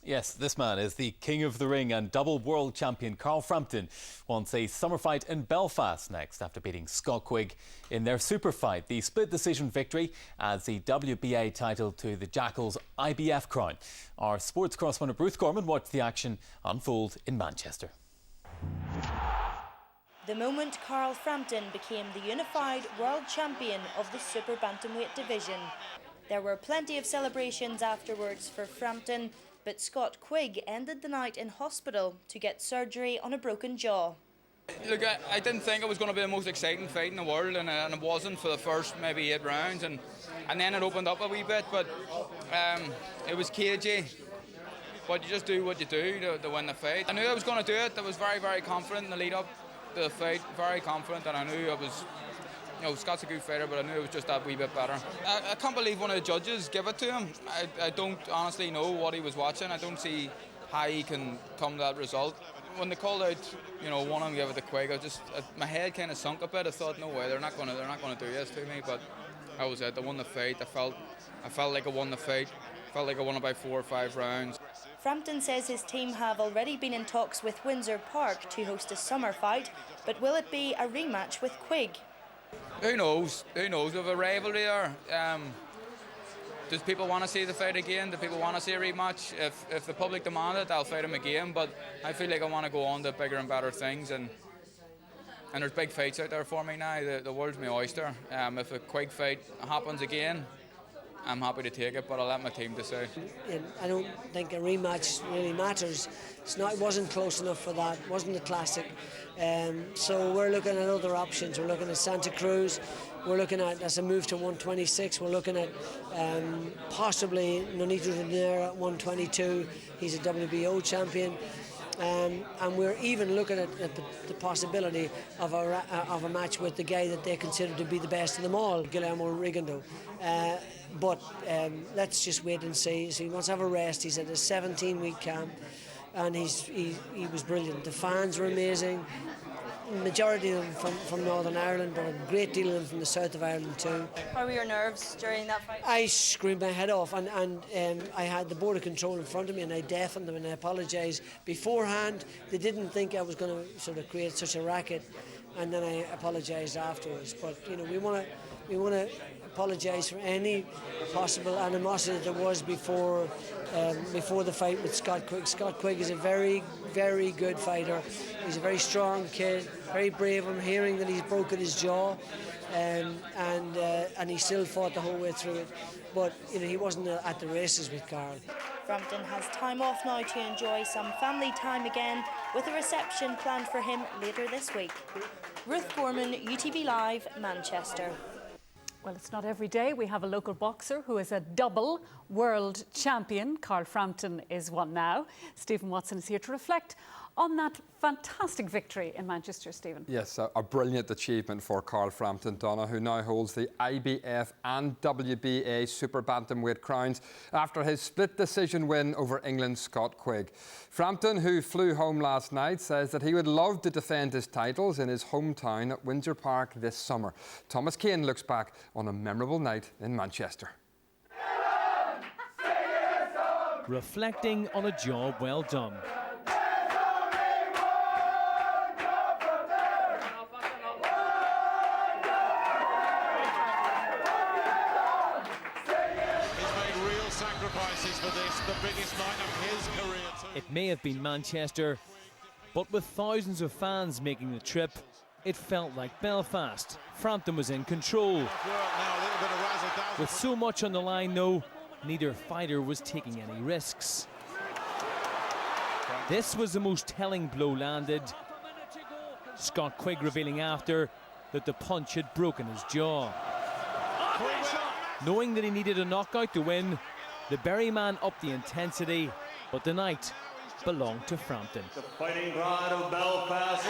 Yes, this man is the king of the ring and double world champion Carl Frampton. Wants a summer fight in Belfast next after beating Scott Quigg in their super fight. The split decision victory adds the WBA title to the Jackal's IBF crown. Our sports correspondent Ruth Gorman watched the action unfold in Manchester. The moment Carl Frampton became the unified world champion of the super bantamweight division. There were plenty of celebrations afterwards for Frampton, but Scott Quigg ended the night in hospital to get surgery on a broken jaw. Look, I didn't think it was going to be the most exciting fight in the world, and it wasn't for the first maybe 8 rounds, and then it opened up a wee bit, but it was cagey. But you just do what you do to win the fight. I knew I was going to do it. I was very, very confident in the lead up to the fight, very confident, and I knew I was. Scott's a good fighter, but I knew it was just that wee bit better. I can't believe one of the judges gave it to him. I don't honestly know what he was watching. I don't see how he can come to that result. When they called out, one of them gave it to Quigg, my head kind of sunk a bit. I thought, no way, they're not going to do this to me. But that was it. I won the fight. I felt like I won the fight. I felt like I won it by 4 or 5 rounds. Frampton says his team have already been in talks with Windsor Park to host a summer fight, but will it be a rematch with Quigg? Who knows? Who knows? We have a rivalry there. Does people want to see the fight again? Do people want to see a rematch? If the public demand it, I'll fight him again. But I feel like I want to go on to bigger and better things. And there's big fights out there for me now. The world's my oyster. If a Quigg fight happens again, I'm happy to take it, but I'll let my team decide. I don't think a rematch really matters. It wasn't close enough for that. It wasn't a classic. So we're looking at other options. We're looking at Santa Cruz. We're looking at, as a move to 126, we're looking at possibly Nonito Donaire at 122. He's a WBO champion. And we're even looking at the possibility of a match with the guy that they consider to be the best of them all, Guillermo Rigondeaux. But let's just wait and see. So he wants to have a rest. He's at a 17-week camp, and he was brilliant. The fans were amazing. Majority of them from Northern Ireland, but a great deal of them from the south of Ireland too. How were your nerves during that fight? I screamed my head off, and I had the board of control in front of me, and I deafened them, and I apologised beforehand. They didn't think I was going to sort of create such a racket, and then I apologised afterwards. But we want to apologise for any possible animosity there was before the fight with Scott Quigg. Scott Quigg is a very, very good fighter. He's a very strong kid, very brave. I'm hearing that he's broken his jaw, and he still fought the whole way through it. But he wasn't at the races with Carl. Frampton has time off now to enjoy some family time again, with a reception planned for him later this week. Ruth Gorman, UTV Live, Manchester. Well, it's not every day we have a local boxer who is a double world champion. Carl Frampton is one now. Stephen Watson is here to reflect on that fantastic victory in Manchester, Stephen. Yes, a brilliant achievement for Carl Frampton, Donna, who now holds the IBF and WBA super bantamweight crowns after his split decision win over England's Scott Quigg. Frampton, who flew home last night, says that he would love to defend his titles in his hometown at Windsor Park this summer. Thomas Kane looks back on a memorable night in Manchester. Reflecting on a job well done. It may have been Manchester, but with thousands of fans making the trip, it felt like Belfast. Frampton was in control. With so much on the line, though, neither fighter was taking any risks. This was the most telling blow landed. Scott Quigg revealing after that the punch had broken his jaw. Knowing that he needed a knockout to win, the Berry man upped the intensity, but the night belonged to Frampton. The fighting pride of Belfast.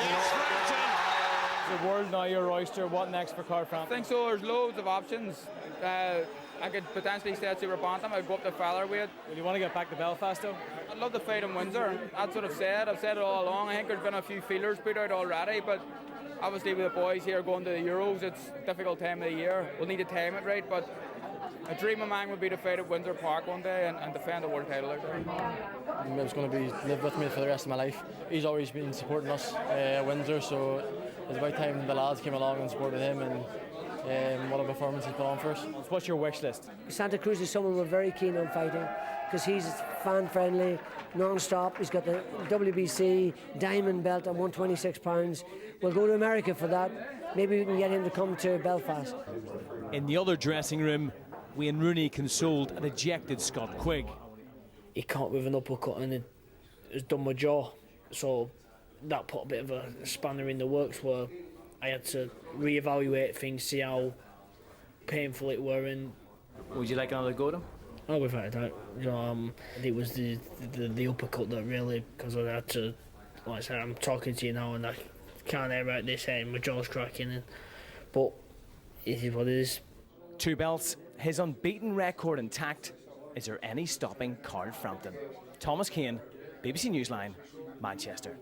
The world now your oyster. What next for Carl Frampton? I think so. There's loads of options. I could potentially stay at super bantam. I'd go up to featherweight. Will you want to get back to Belfast though? I'd love to fight in Windsor. That's what I've said. I've said it all along. I think there's been a few feelers put out already, but obviously with the boys here going to the Euros, it's a difficult time of the year. We'll need to time it right, but A dream of mine would be to fight at Windsor Park one day and defend the world title out there. It was going to live with me for the rest of my life. He's always been supporting us at Windsor, so it's about time the lads came along and supported him, and what a performance he's put on for us. What's your wish list? Santa Cruz is someone we're very keen on fighting because he's fan-friendly, non-stop. He's got the WBC diamond belt at 126 pounds. We'll go to America for that. Maybe we can get him to come to Belfast. In the other dressing room, Wayne Rooney consoled a dejected Scott Quigg. He caught with an uppercut and it's done my jaw, so that put a bit of a spanner in the works where I had to re-evaluate things, see how painful it were. And would you like another go to? Oh, without a doubt. It was the uppercut that really, because I had to, like I said, I'm talking to you now and I can't air out this end, my jaw's cracking. But it is what it is. 2 belts, his unbeaten record intact. Is there any stopping Carl Frampton? Thomas Kane, BBC Newsline, Manchester.